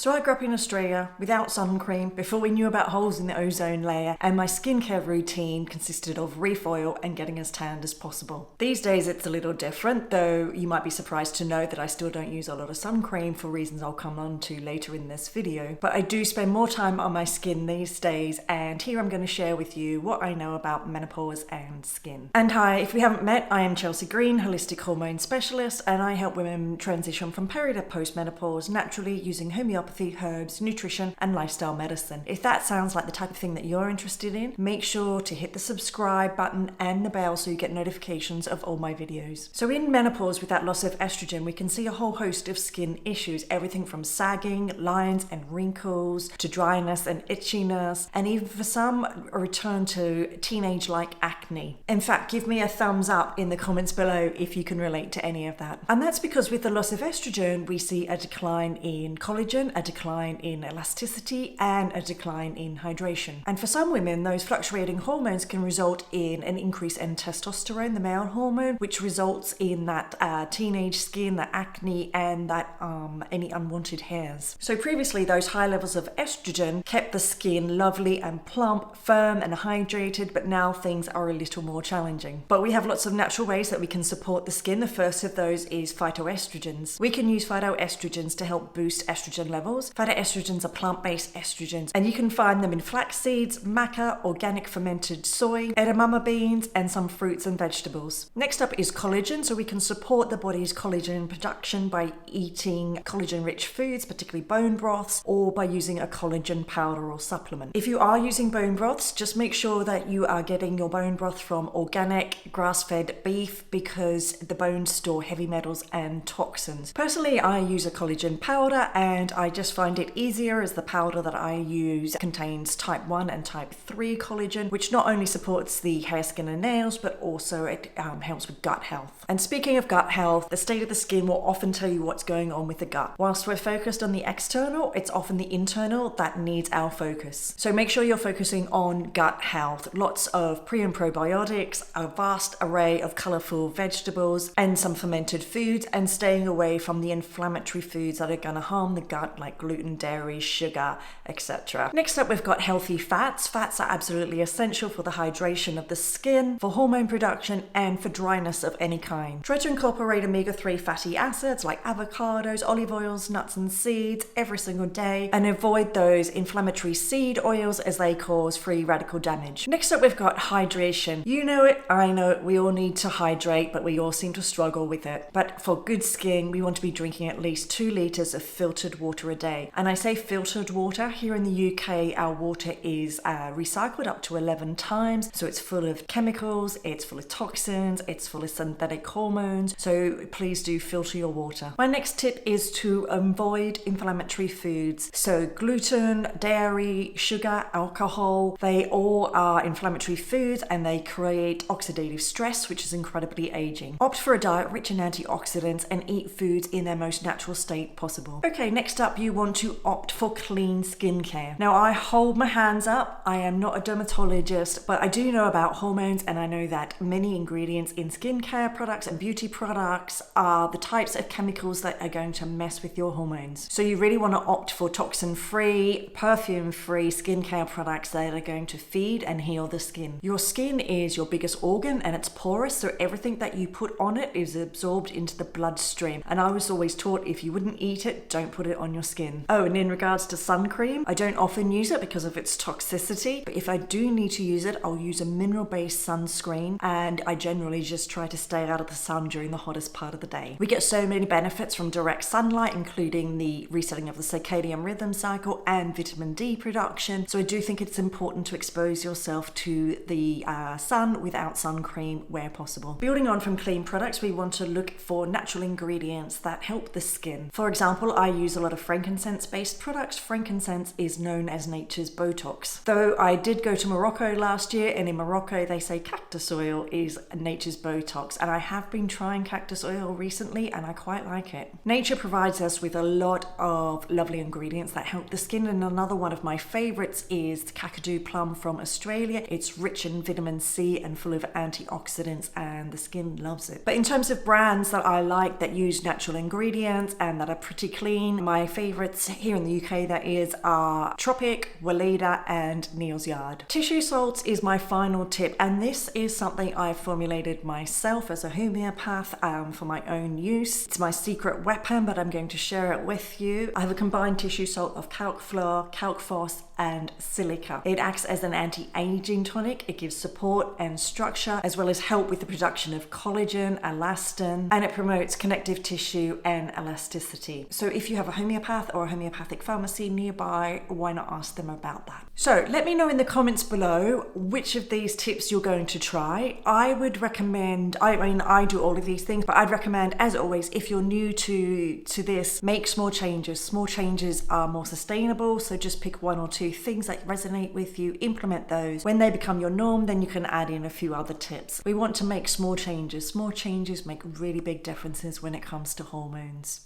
So I grew up in Australia without sun cream before we knew about holes in the ozone layer, and my skincare routine consisted of reef oil and getting as tanned as possible. These days it's a little different, though you might be surprised to know that I still don't use a lot of sun cream for reasons I'll come on to later in this video. But I do spend more time on my skin these days, and here I'm going to share with you what I know about menopause and skin. And hi, if we haven't met, I am Chelsea Green, holistic hormone specialist, and I help women transition from peri to post-menopause naturally using homeopathy, herbs, nutrition, and lifestyle medicine. If that sounds like the type of thing that you're interested in, make sure to hit the subscribe button and the bell so you get notifications of all my videos. So in menopause, with that loss of estrogen, we can see a whole host of skin issues, everything from sagging, lines and wrinkles, to dryness and itchiness, and even for some, a return to teenage-like acne. In fact, give me a thumbs up in the comments below if you can relate to any of that. And that's because with the loss of estrogen, we see a decline in collagen, a decline in elasticity, and a decline in hydration. And for some women, those fluctuating hormones can result in an increase in testosterone, the male hormone, which results in that teenage skin, the acne, and that any unwanted hairs. So previously, those high levels of estrogen kept the skin lovely and plump, firm and hydrated, but now things are a little more challenging. But we have lots of natural ways that we can support the skin. The first of those is phytoestrogens. We can use phytoestrogens to help boost estrogen levels. Phytoestrogens are plant-based estrogens, and you can find them in flax seeds, maca, organic fermented soy, edamame beans, and some fruits and vegetables. Next up is collagen. So we can support the body's collagen production by eating collagen-rich foods, particularly bone broths, or by using a collagen powder or supplement. If you are using bone broths, just make sure that you are getting your bone broth from organic, grass-fed beef, because the bones store heavy metals and toxins. Personally, I use a collagen powder, and I just find it easier as the powder that I use contains type 1 and type 3 collagen, which not only supports the hair, skin and nails, but also it helps with gut health. And speaking of gut health, the state of the skin will often tell you what's going on with the gut. Whilst we're focused on the external, it's often the internal that needs our focus. So make sure you're focusing on gut health. Lots of pre and probiotics, a vast array of colorful vegetables, and some fermented foods, and staying away from the inflammatory foods that are going to harm the gut, like gluten, dairy, sugar, etc. Next up, we've got healthy fats. Fats are absolutely essential for the hydration of the skin, for hormone production, and for dryness of any kind. Try to incorporate omega-3 fatty acids like avocados, olive oils, nuts and seeds every single day, and avoid those inflammatory seed oils as they cause free radical damage. Next up, we've got hydration. You know it, I know it, we all need to hydrate, but we all seem to struggle with it. But for good skin, we want to be drinking at least 2 liters of filtered water a day. And I say filtered water, here in the UK, our water is recycled up to 11 times. So it's full of chemicals, it's full of toxins, it's full of synthetic hormones. So please do filter your water. My next tip is to avoid inflammatory foods. So gluten, dairy, sugar, alcohol, they all are inflammatory foods, and they create oxidative stress, which is incredibly aging. Opt for a diet rich in antioxidants and eat foods in their most natural state possible. Okay, next up, you want to opt for clean skincare. Now, I hold my hands up. I am not a dermatologist, but I do know about hormones, and I know that many ingredients in skincare products and beauty products are the types of chemicals that are going to mess with your hormones. So you really want to opt for toxin-free, perfume-free skincare products that are going to feed and heal the skin. Your skin is your biggest organ, and it's porous, so everything that you put on it is absorbed into the bloodstream. And I was always taught, if you wouldn't eat it, don't put it on your skin. Oh, and in regards to sun cream, I don't often use it because of its toxicity, but if I do need to use it, I'll use a mineral-based sunscreen, and I generally just try to stay out of the sun during the hottest part of the day. We get so many benefits from direct sunlight, including the resetting of the circadian rhythm cycle and vitamin D production. So I do think it's important to expose yourself to the sun without sun cream where possible. Building on from clean products, we want to look for natural ingredients that help the skin. For example, I use a lot of frankincense-based products. Frankincense is known as nature's Botox. Though I did go to Morocco last year, and in Morocco they say cactus oil is nature's Botox, and I have been trying cactus oil recently and I quite like it. Nature provides us with a lot of lovely ingredients that help the skin, and another one of my favorites is Kakadu plum from Australia. It's rich in vitamin C and full of antioxidants, and the skin loves it. But in terms of brands that I like that use natural ingredients and that are pretty clean, my favorite favourites here in the UK, that is, are Tropic, Weleda and Neal's Yard. Tissue salts is my final tip, and this is something I formulated myself as a homeopath for my own use. It's my secret weapon, but I'm going to share it with you. I have a combined tissue salt of calc flour, calc phos and silica. It acts as an anti-aging tonic. It gives support and structure, as well as help with the production of collagen, elastin, and it promotes connective tissue and elasticity. So if you have a homeopath or a homeopathic pharmacy nearby, why not ask them about that? So let me know in the comments below which of these tips you're going to try. I would recommend, I do all of these things, but I'd recommend, as always, if you're new to this, make small changes. Small changes are more sustainable, so just pick one or two things that resonate with you, implement those. When they become your norm, then you can add in a few other tips. We want to make small changes. Small changes make really big differences when it comes to hormones.